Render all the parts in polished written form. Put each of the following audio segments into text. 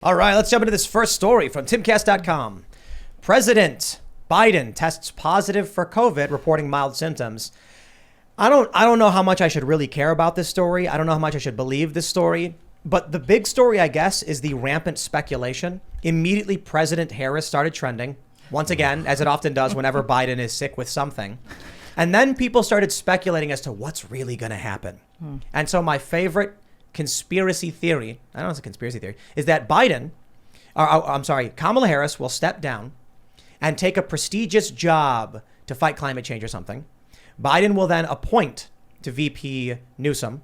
All right, let's jump into this first story from Timcast.com. President Biden tests positive for COVID, reporting mild symptoms. I don't know how much I should really care about this story. I don't know how much I should believe this story. But the big story, I guess, is the rampant speculation. Immediately, President Harris started trending, once again, as it often does whenever Biden is sick with something. And then people started speculating as to what's really going to happen. And so my favorite conspiracy theory, I don't know if it's a conspiracy theory, is that Kamala Harris will step down and take a prestigious job to fight climate change or something. Biden will then appoint to VP Newsom.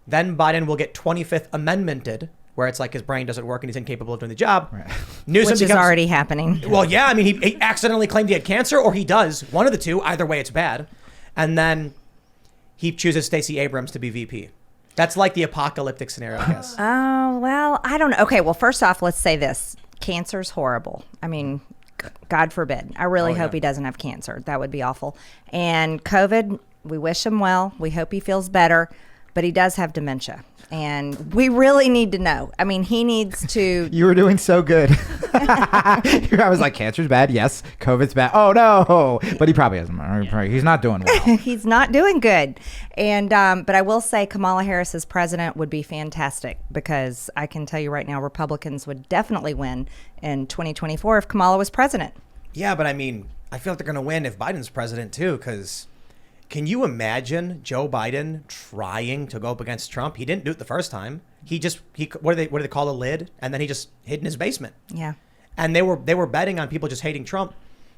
Then Biden will get 25th Amendmented, where it's like his brain doesn't work and he's incapable of doing the job. Right. Newsom Which is already happening. Well, yeah, I mean, he accidentally claimed he had cancer, or he does. One of the two. Either way, it's bad. And then he chooses Stacey Abrams to be VP. That's like the apocalyptic scenario, I guess. Oh, well, I don't know. Okay, well, first off, let's say this. Cancer's horrible. I mean, God forbid. I really hope he doesn't have cancer. That would be awful. And COVID, we wish him well. We hope he feels better. But he does have dementia. And we really need to know. I mean, he needs to... You were doing so good. I was like, cancer's bad. Yes. COVID's bad. Oh, no. But he probably hasn't. He's not doing well. He's not doing good. And but I will say Kamala Harris as president would be fantastic, because I can tell you right now, Republicans would definitely win in 2024 if Kamala was president. Yeah, but I mean, I feel like they're going to win if Biden's president, too, because... Can you imagine Joe Biden trying to go up against Trump? He didn't do it the first time. He what do they call a lid? And then he just hid in his basement. Yeah. And they were betting on people just hating Trump.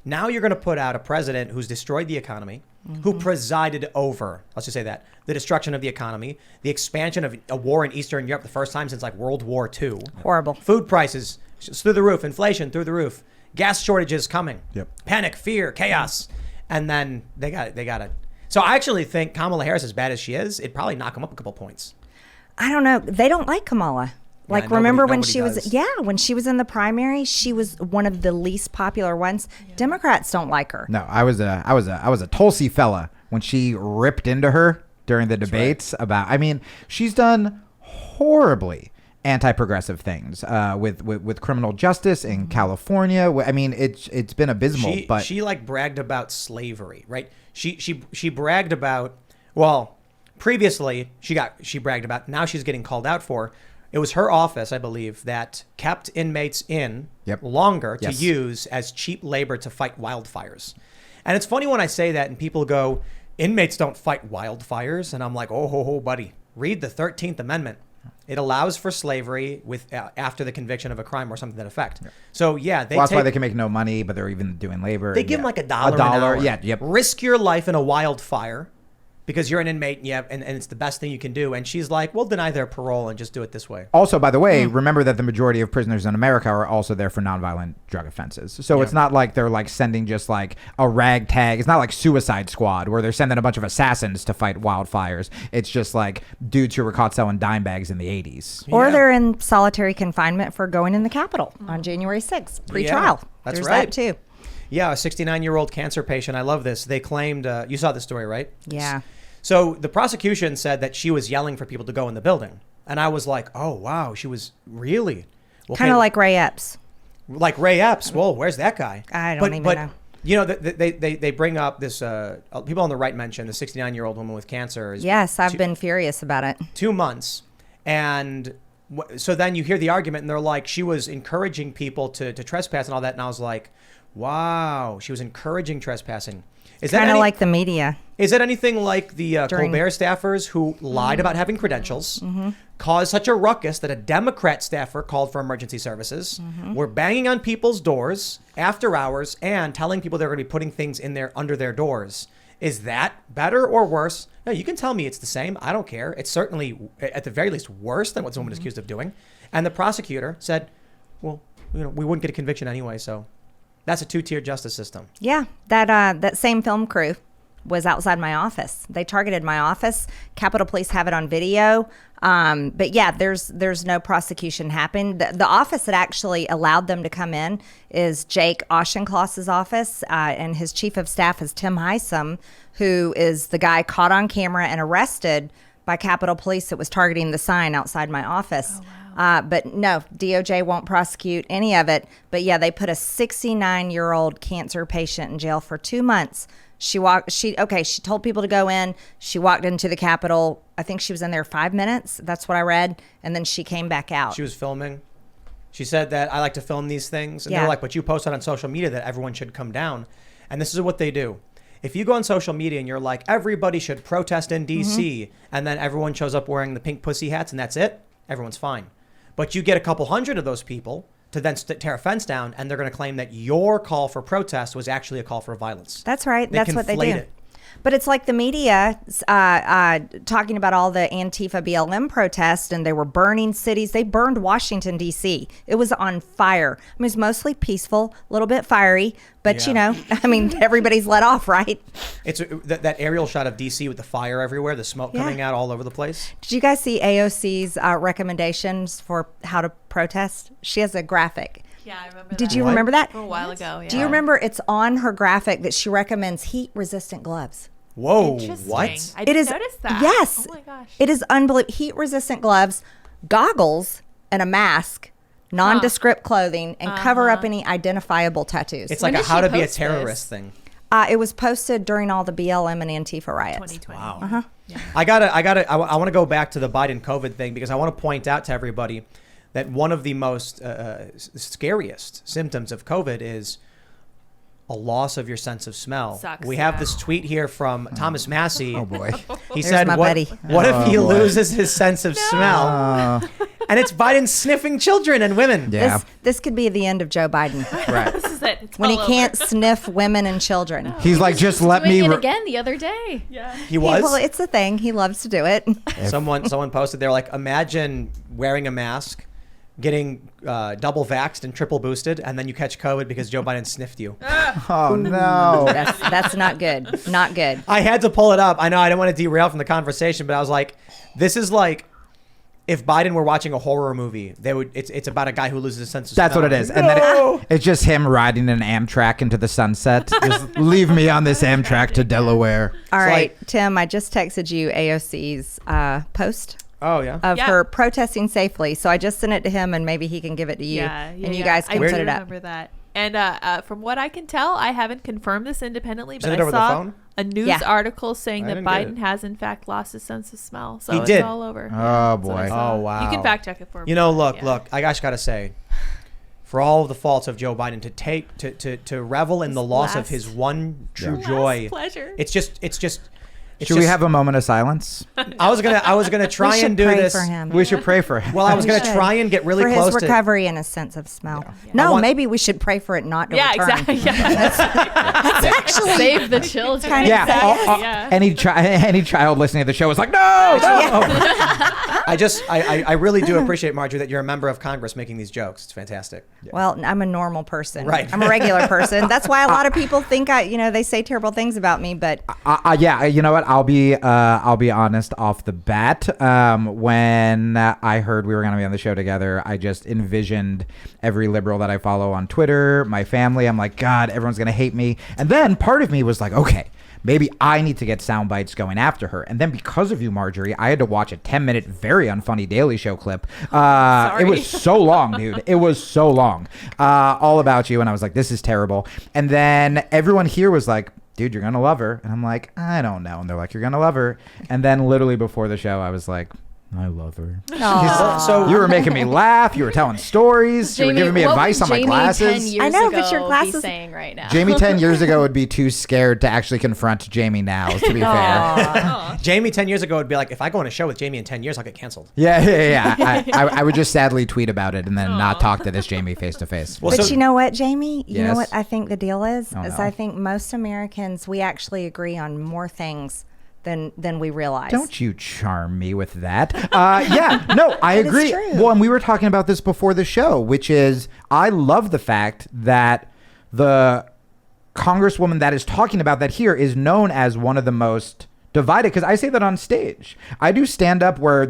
Now you're going to put out a president who's destroyed the economy, who presided over, let's just say that, the destruction of the economy, the expansion of a war in Eastern Europe, the first time since like World War II. Horrible. Food prices through the roof, inflation through the roof, gas shortages coming, panic, fear, chaos. And then they got to. So I actually think Kamala Harris, as bad as she is, it'd probably knock him up a couple points. I don't know. They don't like Kamala. Like, remember when she was in the primary, she was one of the least popular ones. Yeah. Democrats don't like her. No, I was a Tulsi fella when she ripped into her during the debates about. I mean, she's done horribly anti-progressive things with criminal justice in California. I mean, it's been abysmal. But she like bragged about slavery, right? She bragged about, well, previously she bragged about, now she's getting called out for. It was her office, I believe, that kept inmates in longer to use as cheap labor to fight wildfires. And it's funny when I say that and people go, inmates don't fight wildfires. And I'm like, oh, buddy, read the 13th Amendment. It allows for slavery with after the conviction of a crime or something to that effect. Yeah. So that's why they can make no money, but they're even doing labor. They give them like $1 an hour. Risk your life in a wildfire because you're an inmate and it's the best thing you can do. And she's like, we'll deny their parole and just do it this way. Also, by the way, remember that the majority of prisoners in America are also there for nonviolent drug offenses. So it's not like they're like sending just like a ragtag. It's not like Suicide Squad where they're sending a bunch of assassins to fight wildfires. It's just like dudes who were caught selling dime bags in the 80s. Or they're in solitary confinement for going in the Capitol on January 6th, pre-trial. Yeah, that's There's right. that too. Yeah, a 69-year-old cancer patient. I love this. They claimed, you saw the story, right? Yeah. So the prosecution said that she was yelling for people to go in the building. And I was like, oh, wow, she was really... Well, kind of like Ray Epps. Like Ray Epps. Well, where's that guy? I don't even know. You know, they bring up this, people on the right mention the 69-year-old woman with cancer. Yes, I've been furious about it. 2 months. And so then you hear the argument and they're like, she was encouraging people to trespass and all that. And I was like, wow, she was encouraging trespassing. Is kind of like the media. Is it anything like the Colbert staffers who lied about having credentials, caused such a ruckus that a Democrat staffer called for emergency services, were banging on people's doors after hours and telling people they're going to be putting things in there under their doors? Is that better or worse? No, you can tell me it's the same. I don't care. It's certainly, at the very least, worse than what this woman is accused of doing. And the prosecutor said, well, we wouldn't get a conviction anyway, so... That's a two-tier justice system. Yeah, that same film crew was outside my office. They targeted my office. Capitol Police have it on video. But yeah, there's no prosecution happened. The office that actually allowed them to come in is Jake Auchincloss's office, and his chief of staff is Tim Hysom, who is the guy caught on camera and arrested by Capitol Police that was targeting the sign outside my office. Oh, wow. But no, DOJ won't prosecute any of it. But yeah, they put a 69-year-old cancer patient in jail for 2 months. She told people to go in. She walked into the Capitol. I think she was in there 5 minutes. That's what I read. And then she came back out. She was filming. She said that I like to film these things. And Yeah. they're like, but you posted on social media that everyone should come down. And this is what they do. If you go on social media and you're like, everybody should protest in DC, and then everyone shows up wearing the pink pussy hats and that's it, everyone's fine. But you get a couple hundred of those people to then tear a fence down, and they're going to claim that your call for protest was actually a call for violence. That's right. That's what they conflate do. it. But it's like the media talking about all the Antifa BLM protests, and they were burning cities. They burned Washington, D.C. It was on fire. I mean, it's mostly peaceful, a little bit fiery, but you know, I mean, everybody's let off, right? It's that aerial shot of DC with the fire everywhere, the smoke coming out all over the place. Did you guys see AOC's recommendations for how to protest? She has a graphic. Yeah, I remember Did that. you remember that? For a while ago, yeah. Do you remember it's on her graphic that she recommends heat-resistant gloves? Whoa, Interesting. what? I It didn't is notice that. Yes. Oh my gosh. It is unbelievable. Heat-resistant gloves, goggles, and a mask, nondescript clothing, and cover up any identifiable tattoos. It's When like a did how she to be a post terrorist this? thing. It was posted during all the BLM and Antifa riots. 2020. Wow. I want to go back to the Biden COVID thing because I want to point out to everybody that one of the most scariest symptoms of COVID is a loss of your sense of smell. Sucks, We have yeah. this tweet here from Thomas Massey. Oh boy. He There's said, my what, buddy. what if he Oh, boy. loses his sense of smell? And it's Biden sniffing children and women. Yeah. This could be the end of Joe Biden Right. This is it. It's when he all can't over. sniff women and children. He's like, just let Doing me. it again the other day. Yeah. He was. Well, it's a thing. He loves to do it. Someone posted, they're like, imagine wearing a mask, getting double vaxxed and triple boosted, and then you catch COVID because Joe Biden sniffed you. Oh no. That's not good. Not good. I had to pull it up. I know I didn't want to derail from the conversation, but I was like, this is like if Biden were watching a horror movie, they would. It's about a guy who loses his sense of That's smell. what it is. And then it's just him riding an Amtrak into the sunset. Just leave me on this Amtrak to Delaware. All It's right, like- Tim, I just texted you AOC's post Oh yeah. of Yeah. her protesting safely. So I just sent it to him, and maybe he can give it to you, and you guys can I put do it up. remember that. And from what I can tell, I haven't confirmed this independently, but Send it I over the saw phone? a news Yeah. article saying I that didn't get Biden it. has in fact lost his sense of smell. So He it's did. all over. Oh, That's what I boy. saw. Oh, wow. You can fact check it for me. You know, look. Yeah. I just gotta say, for all of the faults of Joe Biden, to revel in the loss of last- his one true Last joy. pleasure. It's just. Should we have a moment of silence? I was gonna try We should and do pray this. for him. We should pray for him. Well, I was gonna should. try and get really for close his to. recovery and his sense of smell. I No, want- maybe we should pray for it not to Yeah, return. exactly. Yeah. Actually, Save the children. kind of Yeah. sad. Yeah. Any child listening to the show is like, no. I really do appreciate, Marjorie, that you're a member of Congress making these jokes. It's fantastic. Well, I'm a normal person. Right. I'm a regular person. That's why a lot of people think they say terrible things about me, but Yeah, you know what? I'll be honest off the bat. When I heard we were going to be on the show together, I just envisioned every liberal that I follow on Twitter, my family. I'm like, God, everyone's going to hate me. And then part of me was like, okay, maybe I need to get sound bites going after her. And then because of you, Marjorie, I had to watch a 10-minute, very unfunny Daily Show clip. It was so long, dude. It was so long. All about you. And I was like, this is terrible. And then everyone here was like, dude, you're going to love her. And I'm like, I don't know. And they're like, you're going to love her. And then literally before the show, I was like, I love her. So You were making me laugh. You were telling stories. You were giving me what advice would on my Jamie 10 glasses. years I know, but your ago glasses- be saying right now. Jamie 10 years ago would be too scared to actually confront Jamie now, to be fair. Jamie 10 years ago would be like, if I go on a show with Jamie in 10 years, I'll get canceled. Yeah. I would just sadly tweet about it and then not talk to this Jamie face to face. Well, But so- you know what, Jamie? You Yes. know what I think the deal is? Oh, Is no. I think most Americans, we actually agree on more things than we realize. Don't you charm me with that. Yeah, no, I It is agree. true. Well, and we were talking about this before the show, which is I love the fact that the congresswoman that is talking about that here is known as one of the most divided, because I say that on stage. I do stand up where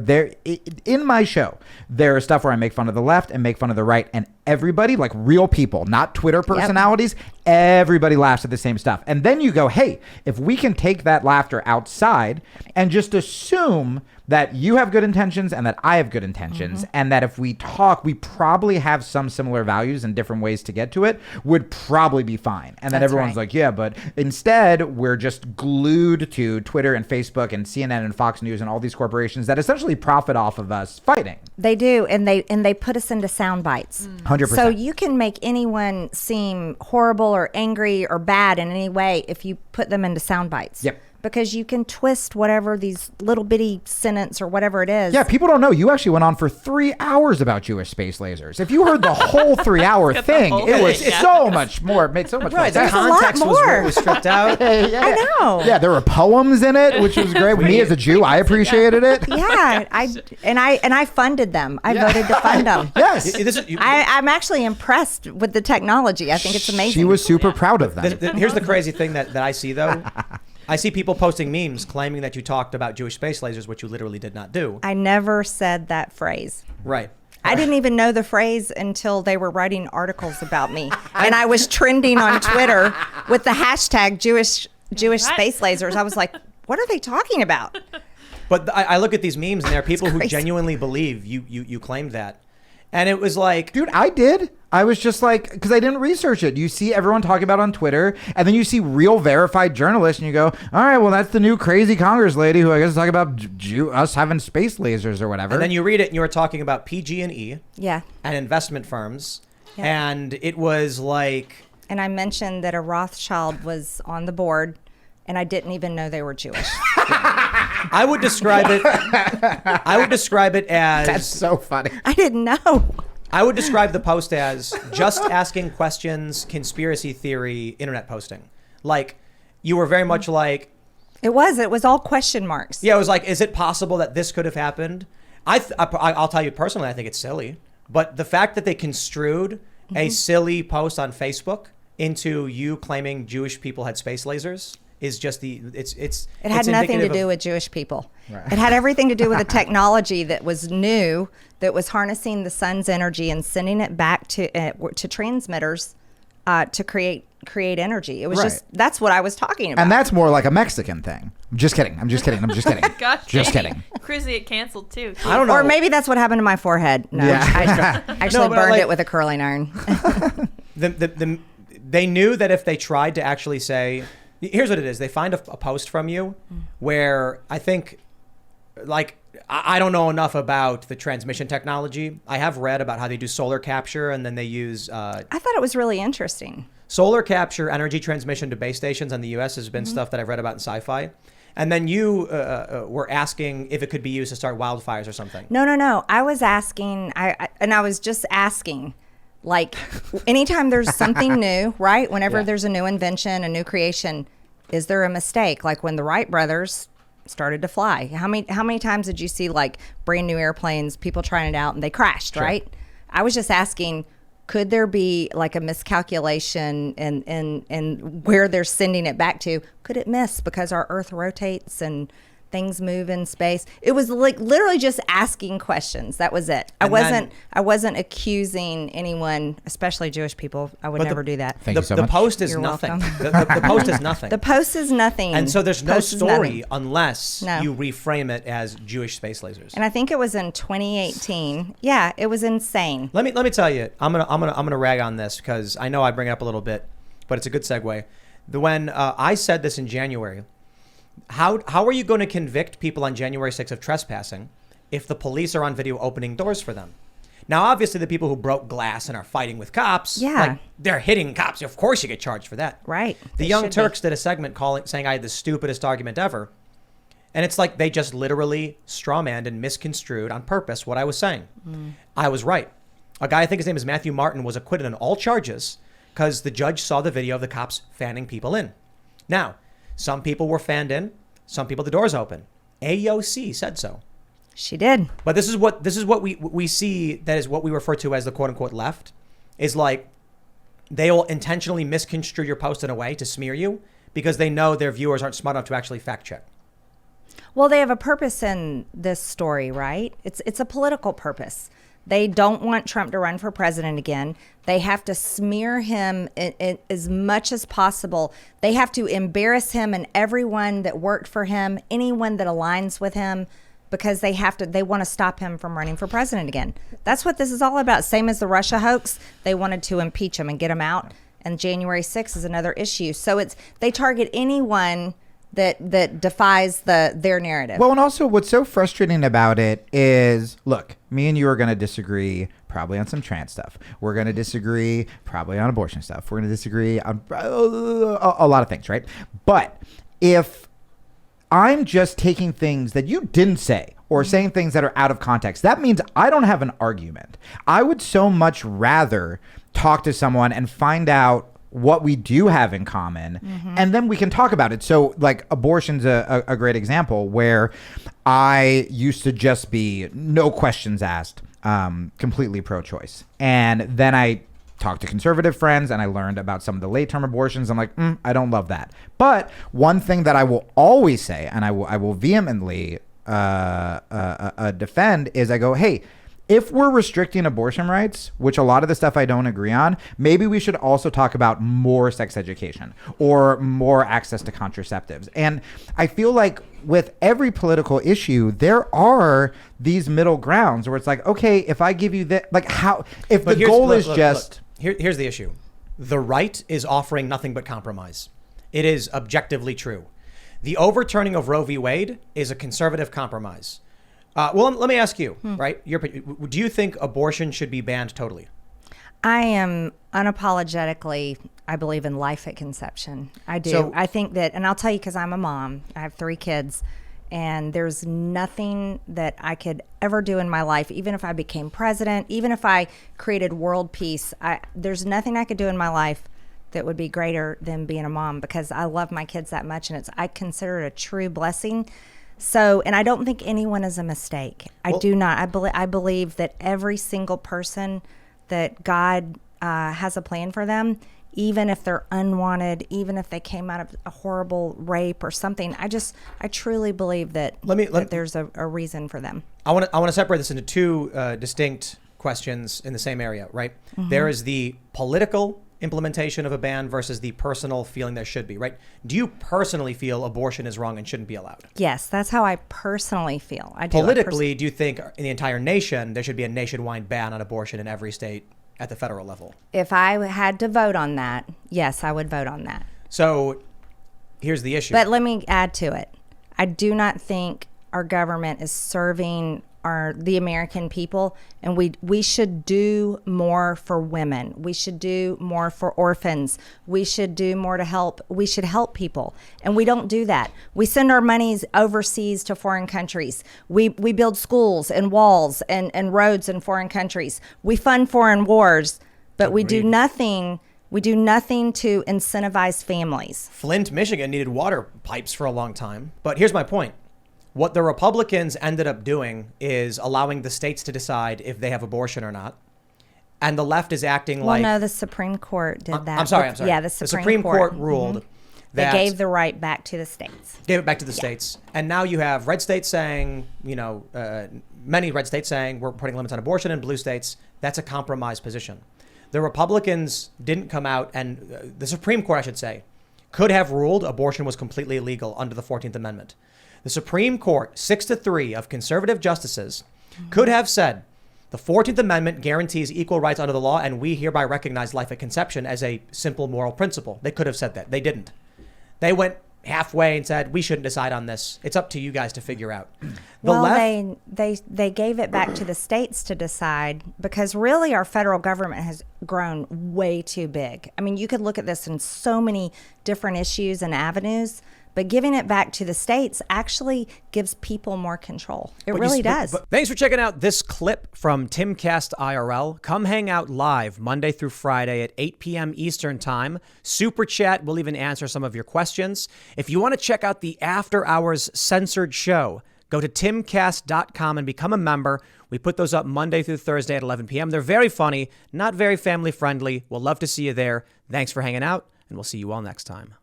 in my show, there is stuff where I make fun of the left and make fun of the right, and everybody, like real people, not Twitter personalities, everybody laughs at the same stuff. And then you go, hey, if we can take that laughter outside and just assume that you have good intentions and that I have good intentions, and that if we talk, we probably have some similar values and different ways to get to it, would probably be fine. And then That's everyone's right. like, yeah, but instead we're just glued to Twitter and Facebook and CNN and Fox News and all these corporations that essentially profit off of us fighting. They do, and they put us into sound bites. 100%. So you can make anyone seem horrible or angry or bad in any way if you put them into sound bites. Yep. Because you can twist whatever these little bitty sentence or whatever it is. Yeah, people don't know. You actually went on for 3 hours about Jewish space lasers. If you heard the whole 3-hour thing, whole it was thing, yeah. so much more. It made so much more Right, the sense. There's a lot context was more. was stripped out. I know. Yeah, there were poems in it, which was great. Me as a Jew, I appreciated it. Yeah, I funded them. I voted to fund them. Yes. I'm actually impressed with the technology. I think it's amazing. She was super proud of them. Here's the crazy thing that I see, though. I see people posting memes claiming that you talked about Jewish space lasers, which you literally did not do. I never said that phrase. Right. I didn't even know the phrase until they were writing articles about me. And I was trending on Twitter with the hashtag Jewish space lasers. I was like, what are they talking about? But I look at these memes, and there are people who crazy. genuinely believe you claimed that. And it was like... Dude, I did. I was just like, because I didn't research it. You see everyone talking about it on Twitter, and then you see real verified journalists, and you go, all right, well, that's the new crazy Congress lady who I guess is talking about us having space lasers or whatever. And then you read it, and you were talking about PG&E Yeah. and investment firms. Yeah. And it was like... And I mentioned that a Rothschild was on the board, and I didn't even know they were Jewish. I would describe it as... That's so funny. I didn't know. I would describe the post as just asking questions, conspiracy theory, internet posting. Like, you were very much like... It was all question marks. Yeah, it was like, is it possible that this could have happened? I'll tell you personally, I think it's silly. But the fact that they construed a silly post on Facebook into you claiming Jewish people had space lasers is just it had nothing to do with Jewish people. Right. It had everything to do with a technology that was new, that was harnessing the sun's energy and sending it back to transmitters to create energy. It was Right. that's what I was talking about. And that's more like a Mexican thing. I'm just kidding. Gosh, Just Jamie, kidding. Cruzy get canceled too. I don't know. Or maybe that's what happened to my forehead. No, Yeah. I actually but burned like- it with a curling iron. They knew that if they tried to actually say, here's what it is. They find a post from you where I think, like, I don't know enough about the transmission technology. I have read about how they do solar capture, and then they use I thought it was really interesting. solar capture energy transmission to base stations in the U.S. has been stuff that I've read about in sci-fi. And then you were asking if it could be used to start wildfires or something. No. I was asking, I was just asking, like, anytime there's something new, right? Whenever Yeah. there's a new invention, a new creation, is there a mistake? Like when the Wright brothers started to fly, how many times did you see like brand new airplanes, people trying it out, and they crashed, right? I was just asking, could there be like a miscalculation in where they're sending it back to? Could it miss because our Earth rotates and things move in space? It was like literally just asking questions. That was it. I wasn't accusing anyone, especially Jewish people. I would never do that. Thank you so the much. post is You're nothing. welcome. The post is nothing. The post is nothing. And so there's no Post is story nothing. unless No. you reframe it as Jewish space lasers. And I think it was in 2018. Yeah, it was insane. Let me tell you, I'm gonna rag on this because I know I bring it up a little bit, but it's a good segue. When I said this in January, how are you going to convict people on January 6th of trespassing if the police are on video opening doors for them? Now, obviously, the people who broke glass and are fighting with cops, like, they're hitting cops. Of course, you get charged for that. Right. The They Young should Turks did a segment saying I had the stupidest argument ever. And it's like they just literally strawmanned and misconstrued on purpose what I was saying. I was right. A guy, I think his name is Matthew Martin, was acquitted on all charges because the judge saw the video of the cops fanning people in. Now, some people were fanned in, some people the doors open. AOC said so. She did. But this is what we see, that is what we refer to as the quote unquote left, is like they will intentionally misconstrue your post in a way to smear you because they know their viewers aren't smart enough to actually fact check. Well, they have a purpose in this story, right? It's a political purpose. They don't want Trump to run for president again. They have to smear him as much as possible. They have to embarrass him and everyone that worked for him, anyone that aligns with him, because they want to stop him from running for president again. That's what this is all about. Same as the Russia hoax. They wanted to impeach him and get him out. And January 6th is another issue. So they target anyone that defies their narrative. Well, and also what's so frustrating about it is, look, me and you are going to disagree probably on some trans stuff. We're going to disagree probably on abortion stuff. We're going to disagree on a lot of things, right? But if I'm just taking things that you didn't say or saying things that are out of context, that means I don't have an argument. I would so much rather talk to someone and find out what we do have in common, and then we can talk about it. So like abortion's a great example where I used to just be no questions asked, completely pro-choice. And then I talked to conservative friends and I learned about some of the late-term abortions. I'm like, I don't love that. But one thing that I will always say, and I will vehemently defend, is I go, hey, if we're restricting abortion rights, which a lot of the stuff I don't agree on, maybe we should also talk about more sex education or more access to contraceptives. And I feel like with every political issue, there are these middle grounds where it's like, okay, if I give you that, like how, if the goal is just... Here's the issue. The right is offering nothing but compromise. It is objectively true. The overturning of Roe v. Wade is a conservative compromise. Well, let me ask you, right? Do you think abortion should be banned totally? I am unapologetically, I believe in life at conception. I do. So, I think that, and I'll tell you because I'm a mom. I have 3 kids, and there's nothing that I could ever do in my life, even if I became president, even if I created world peace, there's nothing I could do in my life that would be greater than being a mom, because I love my kids that much, and I consider it a true blessing. So, and I don't think anyone is a mistake. I do not. I believe that every single person, that God has a plan for them, even if they're unwanted, even if they came out of a horrible rape or something. I truly believe that, that there's a reason for them. I want to separate this into 2 distinct questions in the same area, right? There is the political implementation of a ban versus the personal feeling there should be, right? Do you personally feel abortion is wrong and shouldn't be allowed? Yes, that's how I personally feel. I do. Politically, do you think in the entire nation there should be a nationwide ban on abortion in every state at the federal level? If I had to vote on that, yes, I would vote on that. So here's the issue. But let me add to it. I do not think our government is serving the American people, and we should do more for women. We should do more for orphans. We should do more to help. We should help people, and we don't do that. We send our monies overseas to foreign countries. We build schools and walls and roads in foreign countries. We fund foreign wars, but we do nothing. We do nothing to incentivize families. Flint, Michigan needed water pipes for a long time. But here's my point. What the Republicans ended up doing is allowing the states to decide if they have abortion or not. And the left is acting like... Well, no, the Supreme Court did that. I'm sorry. Yeah, the Supreme Court ruled that... They gave the right back to the states. Gave it back to the states. And now you have red states saying, many red states saying we're putting limits on abortion, and blue states, that's a compromise position. The Republicans didn't come out, and the Supreme Court, I should say, could have ruled abortion was completely illegal under the 14th Amendment. The Supreme Court, 6-3 of conservative justices, could have said the 14th Amendment guarantees equal rights under the law, and we hereby recognize life at conception as a simple moral principle. They could have said that. They didn't. They went halfway and said, we shouldn't decide on this. It's up to you guys to figure out. They gave it back to the states to decide, because really our federal government has grown way too big. I mean, you could look at this in so many different issues and avenues, but giving it back to the states actually gives people more control. It really does. But thanks for checking out this clip from Timcast IRL. Come hang out live Monday through Friday at 8 p.m. Eastern Time. Super Chat. We'll even answer some of your questions. If you want to check out the After Hours Censored Show, go to timcast.com and become a member. We put those up Monday through Thursday at 11 p.m. They're very funny, not very family friendly. We'll love to see you there. Thanks for hanging out, and we'll see you all next time.